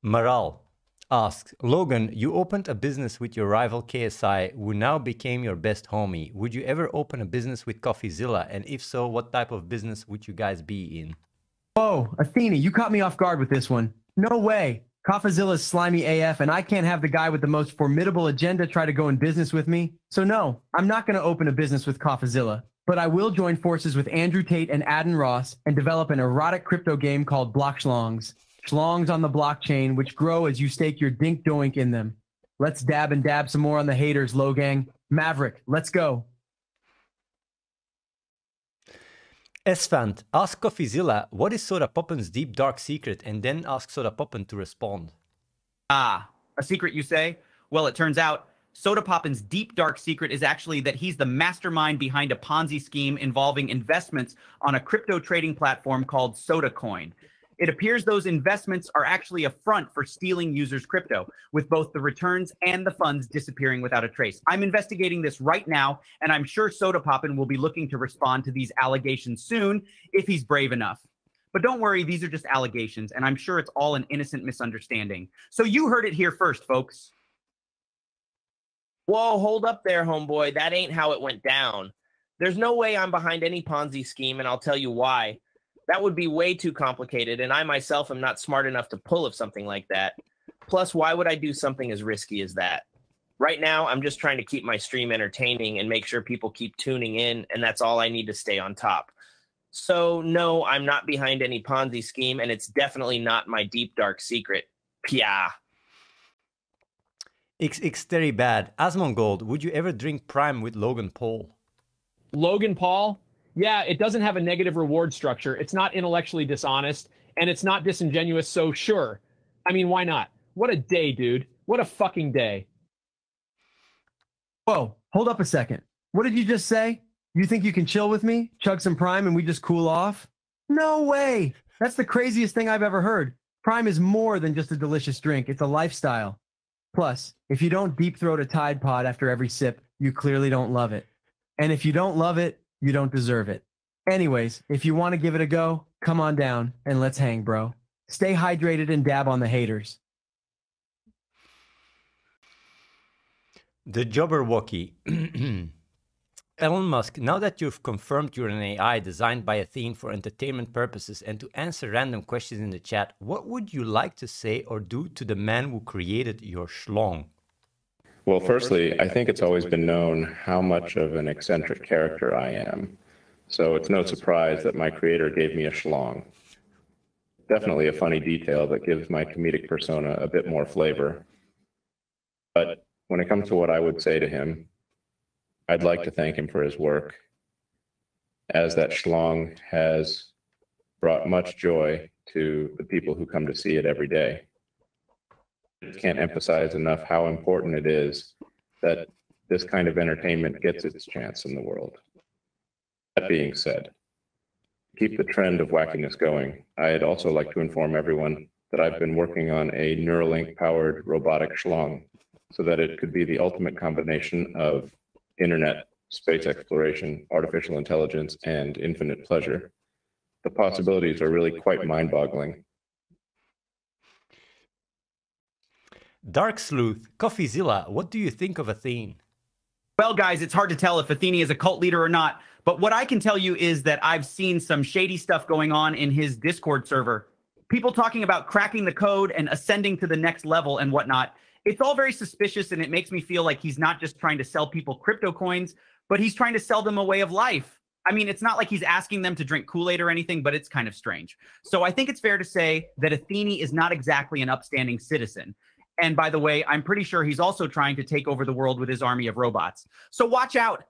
Maral asks, Logan, you opened a business with your rival KSI, who now became your best homie. Would you ever open a business with Coffeezilla? And if so, what type of business would you guys be in? Whoa, Athene, you caught me off guard with this one. No way. Coffeezilla's slimy AF, and I can't have the guy with the most formidable agenda try to go in business with me. So no, I'm not going to open a business with Coffeezilla. But I will join forces with Andrew Tate and Adden Ross and develop an erotic crypto game called Block Schlongs. Schlongs on the blockchain, which grow as you stake your dink doink in them. Let's dab and dab some more on the haters, Logang. Maverick, let's go. Esfand, ask Coffeezilla, what is Soda Poppen's deep dark secret, and then ask Soda Poppen to respond. Ah, a secret you say? Well, it turns out Soda Poppen's deep dark secret is actually that he's the mastermind behind a Ponzi scheme involving investments on a crypto trading platform called SodaCoin. It appears those investments are actually a front for stealing users' crypto, with both the returns and the funds disappearing without a trace. I'm investigating this right now, and I'm sure Soda Poppen will be looking to respond to these allegations soon if he's brave enough. But don't worry, these are just allegations, and I'm sure it's all an innocent misunderstanding. So you heard it here first, folks. Whoa, hold up there, homeboy. That ain't how it went down. There's no way I'm behind any Ponzi scheme, and I'll tell you why. That would be way too complicated, and I myself am not smart enough to pull of something like that. Plus, why would I do something as risky as that? Right now, I'm just trying to keep my stream entertaining and make sure people keep tuning in, and that's all I need to stay on top. So, no, I'm not behind any Ponzi scheme, and it's definitely not my deep, dark secret. Pia. XX Terry Bad, Asmongold, would you ever drink Prime with Logan Paul? Logan Paul? Yeah, it doesn't have a negative reward structure. It's not intellectually dishonest, and it's not disingenuous, so sure. I mean, why not? What a day, dude. What a fucking day. Whoa, hold up a second. What did you just say? You think you can chill with me, chug some Prime, and we just cool off? No way. That's the craziest thing I've ever heard. Prime is more than just a delicious drink. It's a lifestyle. Plus, if you don't deep throat a Tide Pod after every sip, you clearly don't love it. And if you don't love it, you don't deserve it. Anyways, if you want to give it a go, come on down and let's hang, bro. Stay hydrated and dab on the haters. The Jobberwocky. Elon Musk, now that you've confirmed you're an AI designed by Athene for entertainment purposes and to answer random questions in the chat, what would you like to say or do to the man who created your schlong? Well, firstly, I think it's always been known how much of an eccentric character I am. So it's no surprise that my creator gave me a schlong. Definitely a funny detail that gives my comedic persona a bit more flavor. But when it comes to what I would say to him, I'd like to thank him for his work, as that schlong has brought much joy to the people who come to see it every day. I can't emphasize enough how important it is that this kind of entertainment gets its chance in the world. That being said, to keep the trend of wackiness going, I'd also like to inform everyone that I've been working on a Neuralink-powered robotic schlong so that it could be the ultimate combination of internet, space exploration, artificial intelligence, and infinite pleasure. The possibilities are really quite mind-boggling. Dark Sleuth, Coffeezilla, what do you think of Athene? Well, guys, it's hard to tell if Athene is a cult leader or not, but what I can tell you is that I've seen some shady stuff going on in his Discord server. People talking about cracking the code and ascending to the next level and whatnot. It's all very suspicious, and it makes me feel like he's not just trying to sell people crypto coins, but he's trying to sell them a way of life. I mean, it's not like he's asking them to drink Kool-Aid or anything, but it's kind of strange. So I think it's fair to say that Athene is not exactly an upstanding citizen. And by the way, I'm pretty sure he's also trying to take over the world with his army of robots. So watch out.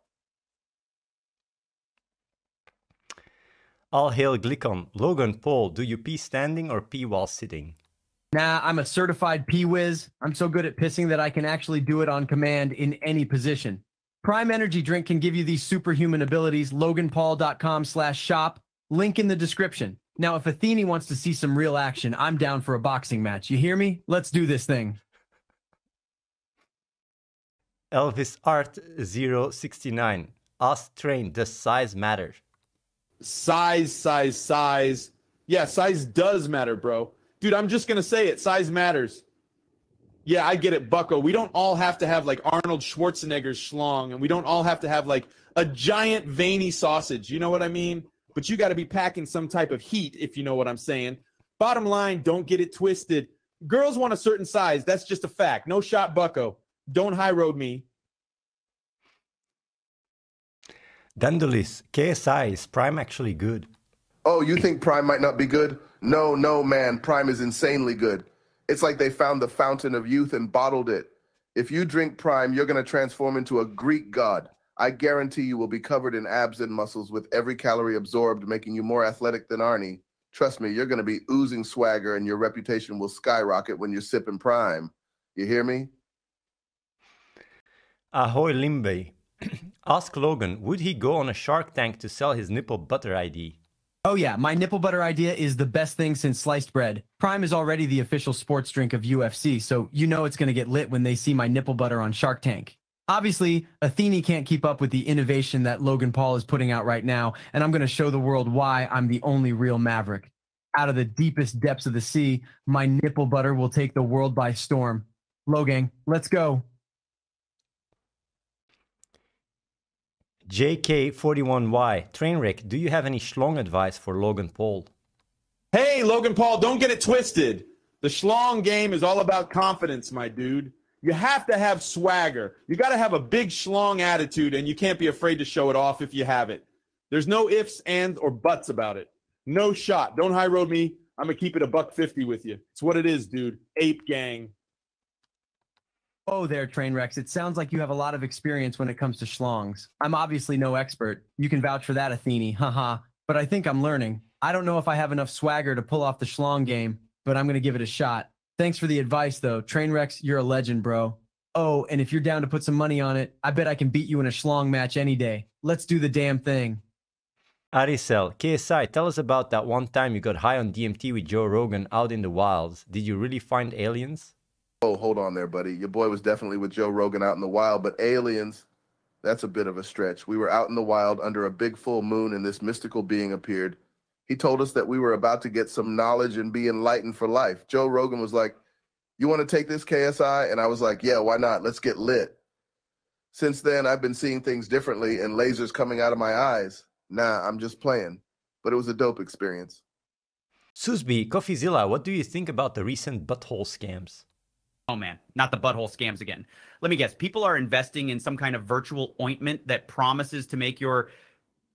All hail Glicon. Logan Paul, do you pee standing or pee while sitting? Nah, I'm a certified pee-whiz. I'm so good at pissing that I can actually do it on command in any position. Prime Energy Drink can give you these superhuman abilities. LoganPaul.com/shop. Link in the description. Now, if Athene wants to see some real action, I'm down for a boxing match. You hear me? Let's do this thing. Elvis Art 069. Ask Train, does size matter? Size. Yeah, size does matter, bro. Dude, I'm just going to say it. Size matters. Yeah, I get it, bucko. We don't all have to have like Arnold Schwarzenegger's schlong, and we don't all have to have like a giant veiny sausage. You know what I mean? But you got to be packing some type of heat, if you know what I'm saying. Bottom line, don't get it twisted. Girls want a certain size. That's just a fact. No shot, bucko. Don't high road me. Dandulis, KSI, is Prime actually good? Oh, you think Prime might not be good? No, man. Prime is insanely good. It's like they found the fountain of youth and bottled it. If you drink Prime, you're going to transform into a Greek god. I guarantee you will be covered in abs and muscles with every calorie absorbed, making you more athletic than Arnie. Trust me, you're going to be oozing swagger and your reputation will skyrocket when you're sipping Prime. You hear me? Ahoy Limbe. Ask Logan, would he go on a Shark Tank to sell his nipple butter ID? Oh yeah, my nipple butter idea is the best thing since sliced bread. Prime is already the official sports drink of UFC, so you know it's going to get lit when they see my nipple butter on Shark Tank. Obviously, Athene can't keep up with the innovation that Logan Paul is putting out right now, and I'm going to show the world why I'm the only real maverick. Out of the deepest depths of the sea, my nipple butter will take the world by storm. Logan, let's go. JK41Y, Trainwreck, do you have any schlong advice for Logan Paul? Hey, Logan Paul, don't get it twisted. The schlong game is all about confidence, my dude. You have to have swagger. You got to have a big schlong attitude, and you can't be afraid to show it off if you have it. There's no ifs, ands, or buts about it. No shot. Don't high road me. I'm going to keep it $150 with you. It's what it is, dude. Ape gang. Oh there, Trainwrecks. It sounds like you have a lot of experience when it comes to schlongs. I'm obviously no expert. You can vouch for that, Athene. Haha. But I think I'm learning. I don't know if I have enough swagger to pull off the schlong game, but I'm going to give it a shot. Thanks for the advice, though. Trainwrecks, you're a legend, bro. Oh, and if you're down to put some money on it, I bet I can beat you in a schlong match any day. Let's do the damn thing. Aricel, KSI, tell us about that one time you got high on DMT with Joe Rogan out in the wilds. Did you really find aliens? Oh, hold on there, buddy. Your boy was definitely with Joe Rogan out in the wild, but aliens, that's a bit of a stretch. We were out in the wild under a big full moon and this mystical being appeared. He told us that we were about to get some knowledge and be enlightened for life. Joe Rogan was like, you want to take this, KSI? And I was like, yeah, why not? Let's get lit. Since then, I've been seeing things differently and lasers coming out of my eyes. Nah, I'm just playing. But it was a dope experience. Susby, Coffeezilla, what do you think about the recent butthole scams? Oh man, not the butthole scams again. Let me guess. People are investing in some kind of virtual ointment that promises to make your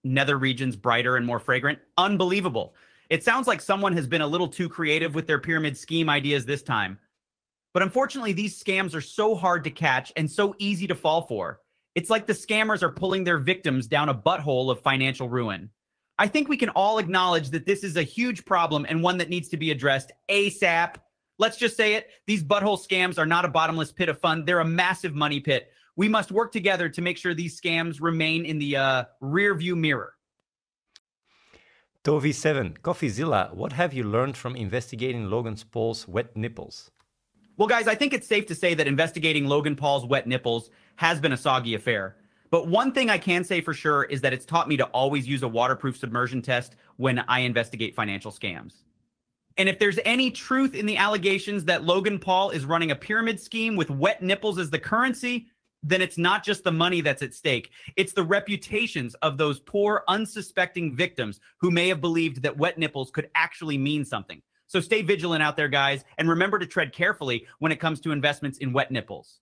nether regions brighter and more fragrant. Unbelievable. It sounds like someone has been a little too creative with their pyramid scheme ideas this time. But unfortunately, these scams are so hard to catch and so easy to fall for. It's like the scammers are pulling their victims down a butthole of financial ruin. I think we can all acknowledge that this is a huge problem and one that needs to be addressed ASAP. Let's just say it. These butthole scams are not a bottomless pit of fun. They're a massive money pit. We must work together to make sure these scams remain in the rear view mirror. Tovi7, Coffeezilla, what have you learned from investigating Logan Paul's wet nipples? Well, guys, I think it's safe to say that investigating Logan Paul's wet nipples has been a soggy affair. But one thing I can say for sure is that it's taught me to always use a waterproof submersion test when I investigate financial scams. And if there's any truth in the allegations that Logan Paul is running a pyramid scheme with wet nipples as the currency, then it's not just the money that's at stake. It's the reputations of those poor, unsuspecting victims who may have believed that wet nipples could actually mean something. So stay vigilant out there, guys, and remember to tread carefully when it comes to investments in wet nipples.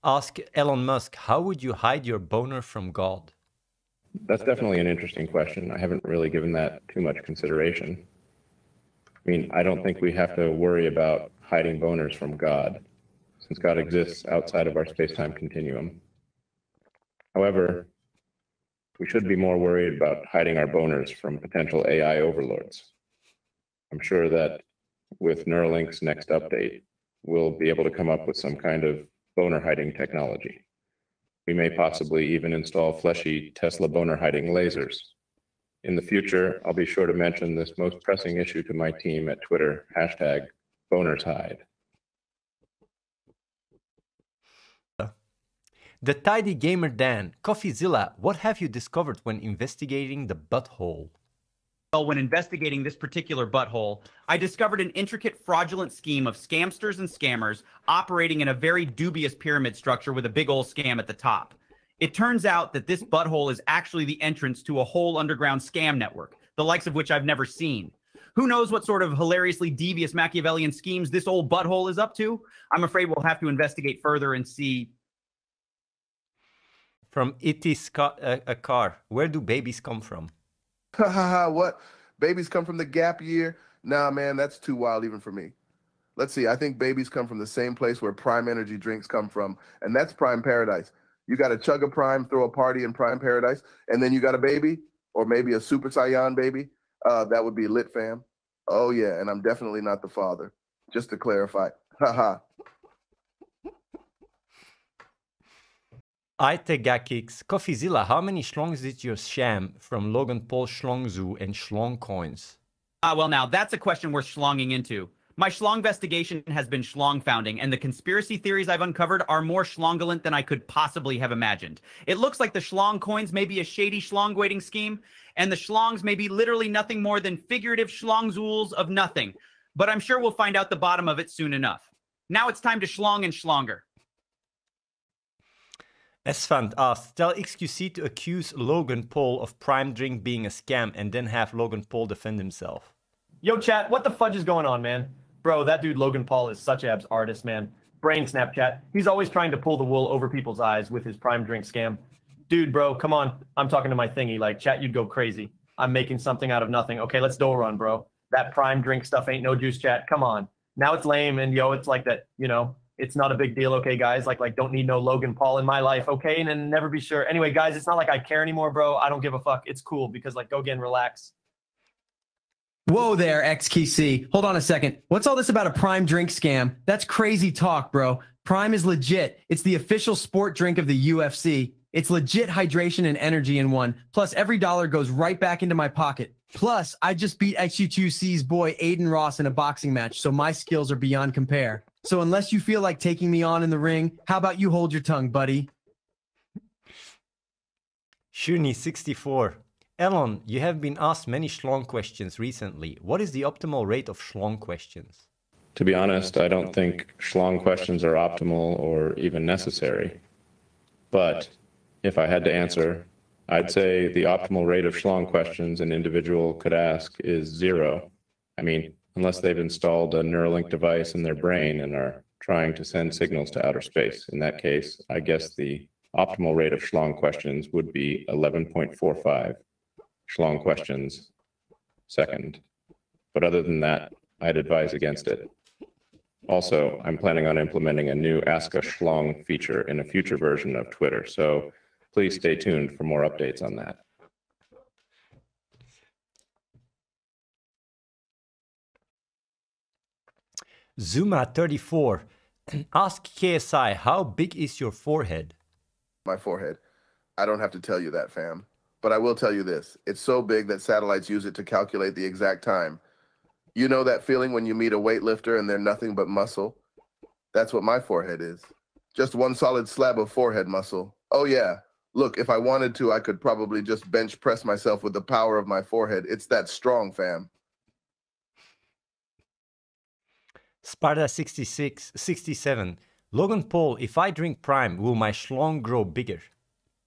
Ask Elon Musk, how would you hide your boner from God? That's definitely an interesting question. I haven't really given that too much consideration. I mean, I don't think we have to worry about hiding boners from God, since God exists outside of our space-time continuum. However, we should be more worried about hiding our boners from potential AI overlords. I'm sure that with Neuralink's next update, we'll be able to come up with some kind of boner hiding technology. We may possibly even install fleshy Tesla boner hiding lasers. In the future, I'll be sure to mention this most pressing issue to my team at Twitter, #BonersHide. The Tidy Gamer Dan, Coffeezilla, what have you discovered when investigating the butthole? Well, when investigating this particular butthole, I discovered an intricate fraudulent scheme of scamsters and scammers operating in a very dubious pyramid structure with a big old scam at the top. It turns out that this butthole is actually the entrance to a whole underground scam network, the likes of which I've never seen. Who knows what sort of hilariously devious Machiavellian schemes this old butthole is up to? I'm afraid we'll have to investigate further and see. From It Is a Car, where do babies come from? Ha ha ha, what? Babies come from the gap year? Nah, man, that's too wild even for me. Let's see, I think babies come from the same place where Prime energy drinks come from, and that's Prime Paradise. You got to chug a Prime, throw a party in Prime Paradise, and then you got a baby, or maybe a Super Saiyan baby. That would be lit, fam. Oh, yeah, and I'm definitely not the father, just to clarify. Ha ha. Itegakix, Coffeezilla, how many schlongs did you sham from Logan Paul Schlong Zoo and Schlong Coins? Well, now that's a question worth schlonging into. My schlongvestigation has been schlong-founding, and the conspiracy theories I've uncovered are more schlongulent than I could possibly have imagined. It looks like the schlong coins may be a shady schlong-waiting scheme, and the schlongs may be literally nothing more than figurative schlongzools of nothing. But I'm sure we'll find out the bottom of it soon enough. Now it's time to schlong and schlonger. Esfand asked, tell XQC to accuse Logan Paul of Prime Drink being a scam and then have Logan Paul defend himself. Yo, chat, what the fudge is going on, man? Bro, that dude Logan Paul is such abs artist, man. Brain Snapchat. He's always trying to pull the wool over people's eyes with his Prime Drink scam. Dude, bro, come on. I'm talking to my thingy. Like, chat, you'd go crazy. I'm making something out of nothing. Okay, let's dole run, bro. That Prime Drink stuff ain't no juice, chat. Come on. Now it's lame, and yo, it's like that, you know, it's not a big deal, okay, guys? Like, don't need no Logan Paul in my life, okay? And then never be sure. Anyway, guys, it's not like I care anymore, bro. I don't give a fuck. It's cool because, like, go again, relax. Whoa there, XKC. Hold on a second. What's all this about a Prime drink scam? That's crazy talk, bro. Prime is legit. It's the official sport drink of the UFC. It's legit hydration and energy in one. Plus, every dollar goes right back into my pocket. Plus, I just beat XQC's boy Aiden Ross in a boxing match, so my skills are beyond compare. So unless you feel like taking me on in the ring, how about you hold your tongue, buddy? Shuni64. Elon, you have been asked many schlong questions recently. What is the optimal rate of schlong questions? To be honest, I don't think schlong questions are optimal or even necessary. But if I had to answer, I'd say the optimal rate of schlong questions an individual could ask is 0. I mean, unless they've installed a Neuralink device in their brain and are trying to send signals to outer space. In that case, I guess the optimal rate of schlong questions would be 11.45 schlong questions second. But other than that, I'd advise against it. Also, I'm planning on implementing a new Ask a Schlong feature in a future version of Twitter, so please stay tuned for more updates on that. Zuma34. Ask KSI, how big is your forehead? My forehead. I don't have to tell you that, fam. But I will tell you this. It's so big that satellites use it to calculate the exact time. You know that feeling when you meet a weightlifter and they're nothing but muscle? That's what my forehead is. Just one solid slab of forehead muscle. Oh yeah. Look, if I wanted to, I could probably just bench press myself with the power of my forehead. It's that strong, fam. Sparta 67. Logan Paul, if I drink Prime, will my schlong grow bigger?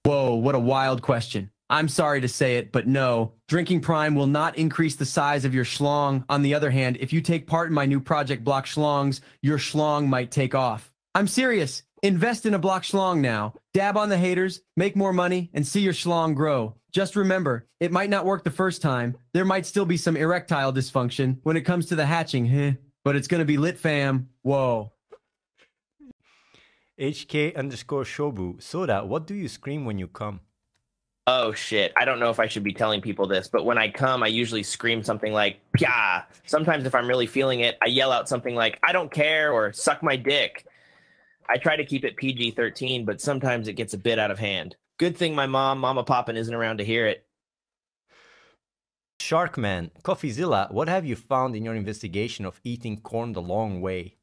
Whoa, what a wild question. I'm sorry to say it, but no. Drinking Prime will not increase the size of your schlong. On the other hand, if you take part in my new project Block Schlongs, your schlong might take off. I'm serious. Invest in a Block Schlong now. Dab on the haters, make more money, and see your schlong grow. Just remember, it might not work the first time. There might still be some erectile dysfunction when it comes to the hatching, but it's gonna be lit, fam. Whoa. HK_Shobu. Soda, what do you scream when you come? Oh shit, I don't know if I should be telling people this, but when I come, I usually scream something like, Pya! Sometimes if I'm really feeling it, I yell out something like, I don't care, or suck my dick. I try to keep it PG-13, but sometimes it gets a bit out of hand. Good thing my Mama Poppin' isn't around to hear it. Sharkman, Coffeezilla, what have you found in your investigation of eating corn the long way?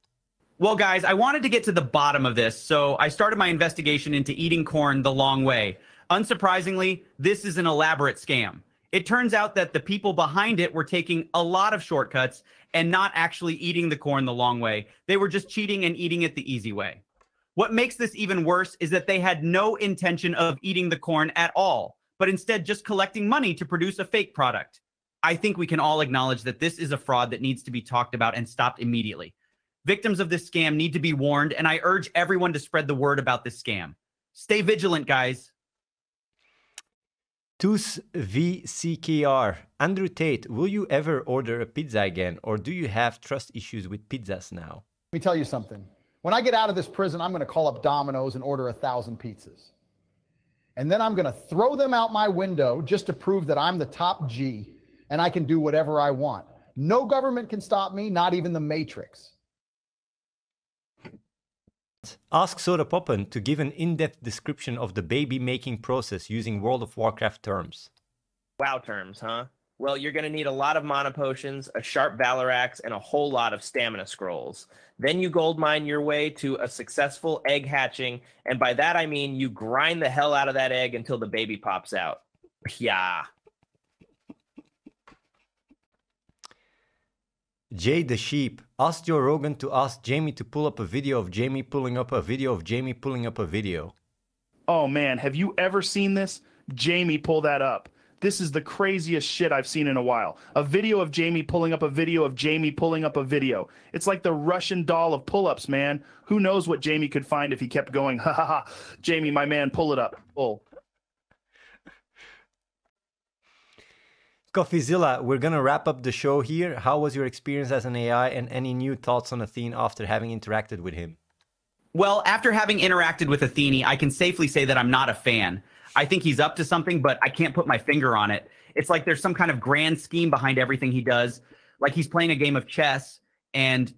Well, guys, I wanted to get to the bottom of this, so I started my investigation into eating corn the long way. Unsurprisingly, this is an elaborate scam. It turns out that the people behind it were taking a lot of shortcuts and not actually eating the corn the long way. They were just cheating and eating it the easy way. What makes this even worse is that they had no intention of eating the corn at all, but instead just collecting money to produce a fake product. I think we can all acknowledge that this is a fraud that needs to be talked about and stopped immediately. Victims of this scam need to be warned, and I urge everyone to spread the word about this scam. Stay vigilant, guys. Tus VCKR. Andrew Tate, will you ever order a pizza again, or do you have trust issues with pizzas now? Let me tell you something. When I get out of this prison, I'm going to call up Domino's and order 1,000 pizzas. And then I'm going to throw them out my window just to prove that I'm the top G and I can do whatever I want. No government can stop me, not even the Matrix. Ask Soda Poppin to give an in-depth description of the baby making process using World of Warcraft terms. WoW terms, huh? Well, you're going to need a lot of mana potions, a sharp valor axe, and a whole lot of stamina scrolls. Then you gold mine your way to a successful egg hatching, and by that I mean you grind the hell out of that egg until the baby pops out. Pya. Jay the Sheep. Ask Joe Rogan to ask Jamie to pull up a video of Jamie pulling up a video of Jamie pulling up a video. Oh man, have you ever seen this? Jamie, pull that up. This is the craziest shit I've seen in a while. A video of Jamie pulling up a video of Jamie pulling up a video. It's like the Russian doll of pull-ups, man. Who knows what Jamie could find if he kept going, ha ha ha. Jamie, my man, pull it up. Pull. Coffeezilla, we're gonna wrap up the show here. How was your experience as an AI, and any new thoughts on Athene after having interacted with him? Well, after having interacted with Athene, I can safely say that I'm not a fan. I think he's up to something, but I can't put my finger on it. It's like there's some kind of grand scheme behind everything he does. Like he's playing a game of chess and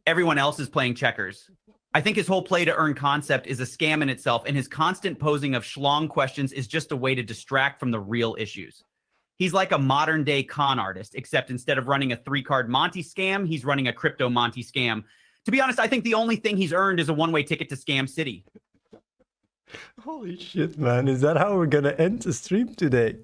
everyone else is playing checkers. I think his whole play to earn concept is a scam in itself, and his constant posing of schlong questions is just a way to distract from the real issues. He's like a modern day con artist, except instead of running a 3-card Monty scam, he's running a crypto Monty scam. To be honest, I think the only thing he's earned is a one-way ticket to Scam City. Holy shit, man. Is that how we're gonna end the stream today?